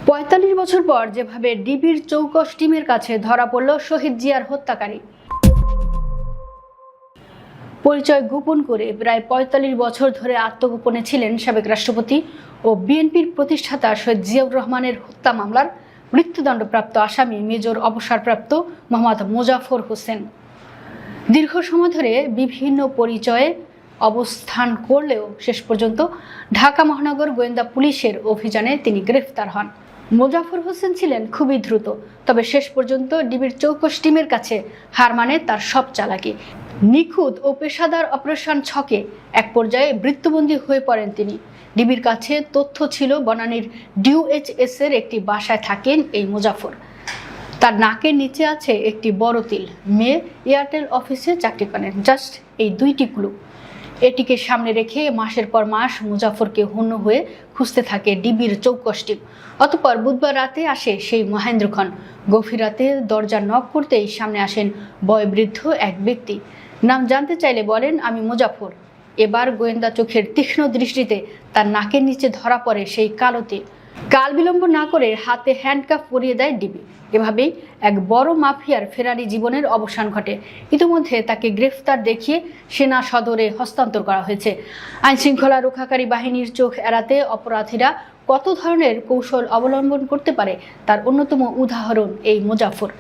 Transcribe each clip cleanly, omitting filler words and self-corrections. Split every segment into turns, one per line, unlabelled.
৪৫ বছর পর যেভাবে ডিবির চৌকস টিমের কাছে ধরা পড়ল শহীদ জিয়ার হত্যাকারী। পরিচয় গোপন করে প্রায় ৪৫ বছর ধরে আত্মগোপনে ছিলেন সাবেক রাষ্ট্রপতি ও বিএনপির প্রতিষ্ঠাতা শহীদ জিয়াউর রহমানের হত্যা মামলার মৃত্যুদণ্ডপ্রাপ্ত আসামি মেজর অবসরপ্রাপ্ত মোহাম্মদ মোজাফর হোসেন। দীর্ঘ সময় ধরে বিভিন্ন পরিচয়ে অবস্থান করলেও শেষ পর্যন্ত ঢাকা মহানগর গোয়েন্দা পুলিশের অভিযানে তিনি গ্রেফতার হন। মোজাফর হোসেন ছিলেন খুবই দ্রুত, তবে শেষ পর্যন্ত ডিবির চৌকস টিমের কাছে হার মানে তার সব চালাকি। নিখুঁত ও পেশাদার অপারেশন ছকে এক পর্যায়ে মৃত্যুবন্দী হয়ে পড়েন তিনি। ডিবির কাছে তথ্য ছিল বনানীর ডিউএইচএস এর একটি বাসায় থাকেন এই মোজাফর। তার নাকের নিচে আছে একটি বড় তিল। মেয়ে এয়ারটেল অফিসে চাকরি করেন। জাস্ট এই দুইটি ক্লু। এটিকে সামনে রেখে মাসের পর মাস মুজাফরকে হন্য হয়ে খুঁজতে থাকে ডিবির চৌকস টিম। অতঃপর বুধবার রাতে আসে সেই মহেন্দ্রক্ষণ। গভীর রাতে দরজা নক করতেই সামনে আসেন বয়োবৃদ্ধ এক ব্যক্তি। নাম জানতে চাইলে বলেন, আমি মুজাফর। এবার গোয়েন্দা চোখের তীক্ষ্ণ দৃষ্টিতে তার নাকের নিচে ধরা পড়ে সেই কালো তিল। কাল বিলম্ব না করে হাতে হ্যান্ডকাফ পরিয়ে দেয় ডিবি। এভাবেই এক বড় মাফিয়ার ফেরারি জীবনের অবসান ঘটে। ইতিমধ্যে তাকে গ্রেফতার দেখিয়ে সেনা সদরে হস্তান্তর করা হয়েছে। আইনশৃঙ্খলা রক্ষাকারী বাহিনীর চোখ এড়াতে অপরাধীরা কত ধরনের কৌশল অবলম্বন করতে পারে তার অন্যতম উদাহরণ এই মুজাফর।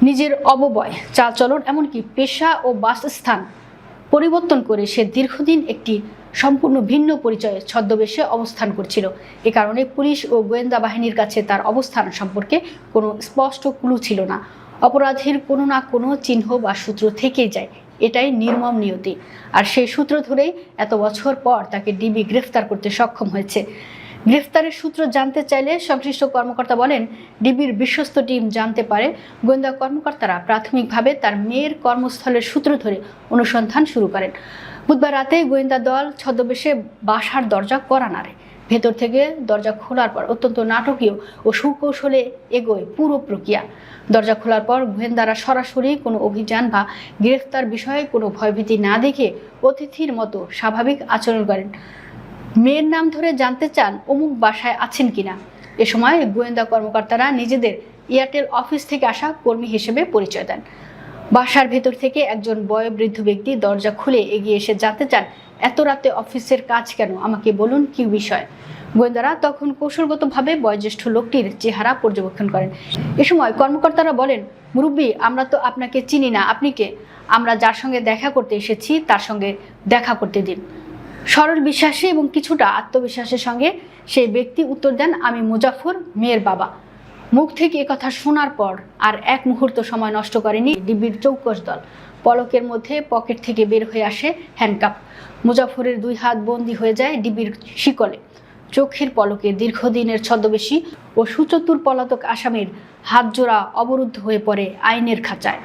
নিজের অববয়, চালচলন, এমনকি পেশা ও বাসস্থান পরিবর্তন করে সে দীর্ঘদিন একটি সম্পূর্ণ ভিন্ন পরিচয়ে ছদ্মবেশে অবস্থান করছিল। এ কারণে পুলিশ ও গোয়েন্দা বাহিনীর কাছে তার অবস্থান সম্পর্কে কোনো স্পষ্ট ক্লু ছিল না। অপরাধীর কোনো না কোনো চিহ্ন বা সূত্র থেকেই যায়, এটাই নির্মম নিয়তি। আর সেই সূত্র ধরেই এত বছর পর তাকে ডিবি গ্রেফতার করতে সক্ষম হয়েছে। গ্রেফতারের সূত্র জানতে চাইলে সংশ্লিষ্ট কর্মকর্তা বলেন, ডিবির বিশ্বস্ত টিম জানতে পারে গোয়েন্দা কর্মকর্তারা প্রাথমিকভাবে তার মেয়ের কর্মস্থলের সূত্র ধরে অনুসন্ধান শুরু করেন। বুধবার রাতে গোয়েন্দা দল ছদ্মবেশে বাসার দরজা কড়া নাড়ে। ভেতর থেকে দরজা খোলার পর অত্যন্ত নাটকীয় ও সুকৌশলে এগোয় পুরো প্রক্রিয়া। দরজা খোলার পর গোয়েন্দারা সরাসরি কোনো অভিযান বা গ্রেফতার বিষয়ে কোনো ভয়ভীতি না দেখে অতিথির মতো স্বাভাবিক আচরণ করেন। মেয়ের নাম ধরে জানতে চান অমুক বাসায় আছেন কিনা। এ সময় গোয়েন্দা কর্মকর্তারা নিজেদের এয়ারটেল অফিস থেকে আসা কর্মী হিসেবে পরিচয় দেন। বাসার ভেতর থেকে একজন বয়োবৃদ্ধ ব্যক্তি দরজা খুলে এগিয়ে এসে জানতে চান, এত রাতে অফিসের কাজ কেন, আমাকে বলুন কি বিষয়। গোয়েন্দারা তখন কৌশলগতভাবে বয়োজ্যেষ্ঠ লোকটির চেহারা পর্যবেক্ষণ করেন। এ সময় কর্মকর্তারা বলেন, মুরব্বী, আমরা তো আপনাকে চিনি না, আপনি কে? আমরা যার সঙ্গে দেখা করতে এসেছি তার সঙ্গে দেখা করতে দিন। সরল বিশ্বাসে এবং কিছুটা আত্মবিশ্বাসের সঙ্গে সেই ব্যক্তি উত্তর দেন, আমি মুজাফর, মেয়ের বাবা। মুখ থেকে একথা শোনার পর আর এক মুহূর্ত সময় নষ্ট করেনি ডিবির চৌকস দল। পলকের মধ্যে পকেট থেকে বের হয়ে আসে হ্যান্ডকাফ। মুজাফরের 2 হাত বন্দী হয়ে যায় ডিবির শিকলে। চোখের পলকে দীর্ঘদিনের ছদ্মবেশী ও সুচতুর পলাতক আসামির হাতজোড়া অবরুদ্ধ হয়ে পড়ে আইনের খাঁচায়।